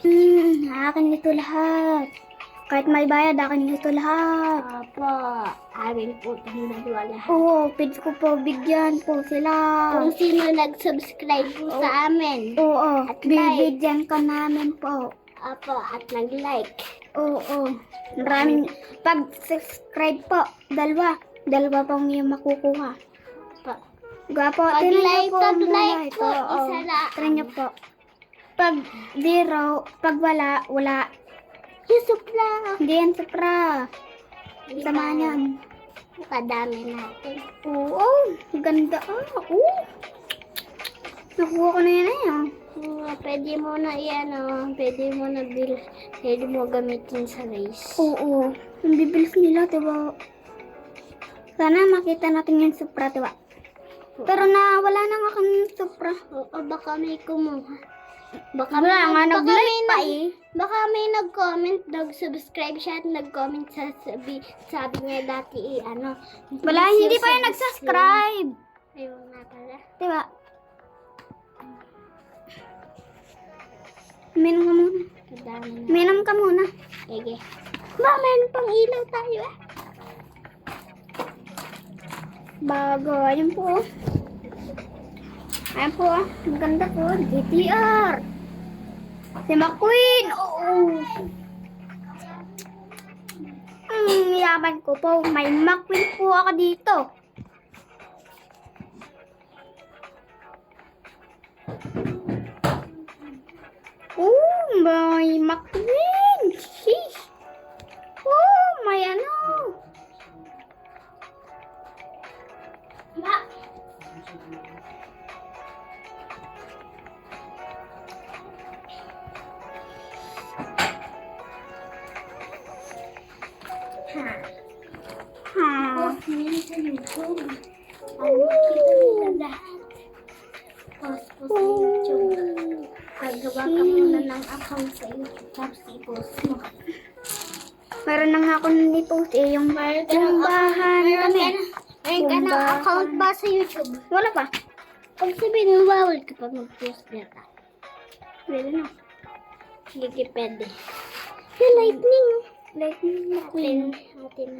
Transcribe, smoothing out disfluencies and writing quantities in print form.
Akin ito lahat. Kahit may bayad, akin ito lahat. Opo, amin po itong dalawa lahat. Oo, pwede ko po bigyan po sila. Kung sino nag-subscribe po sa amin. Oo, At like. bibigyan ka namin po. Opo, at nag-like. Oo, maraming pag-subscribe po, dalawa pong yung makukuha. Opo. Gwapo, Pag tinan niyo like po at ang like like. po, Oo, isa lang. tinan niyo po. Pag zero, pag wala. Yusuf lang. Hindi yan supra. Sama niyan. Kadami natin. Oo, ganda. Nakuha ko na yan Pwede mo na yan, pwede mo na pwede mo gamitin sa race. Oo, ang bibilis nila, diba? Sana makita natin yung supra, diba? Pero wala na nga kami supra. Oo, baka may kumuha. Wala nga, nag-like pa eh. Baka may nag-comment, nag-subscribe siya at nag-comment sabi niya dati Wala, hindi pa yung nag-subscribe. Ayun nga pala. Diba? Minom ka muna. Kadami na. Minom ka muna. Sige. Meron pang ilaw tayo Bago, ayun po. Ayun po, ang ganda po. GTR. Si McQueen. Oo. Yaman ko po. May McQueen po ako dito. May McQueen. Sheesh. May Minsan YouTube. Kita nila lahat. Post po sa YouTube. Gagawa ka muna ng account sa YouTube. Tapos i-post mo. Meron na nga ako nilipost yung bahan kami. Meron ka ng account ba sa YouTube? Wala pa. Pag sabihin mo, bawal ka pag mag-post na ka. Pwede na. Sige, pwede. Yung lightning. Like, Atin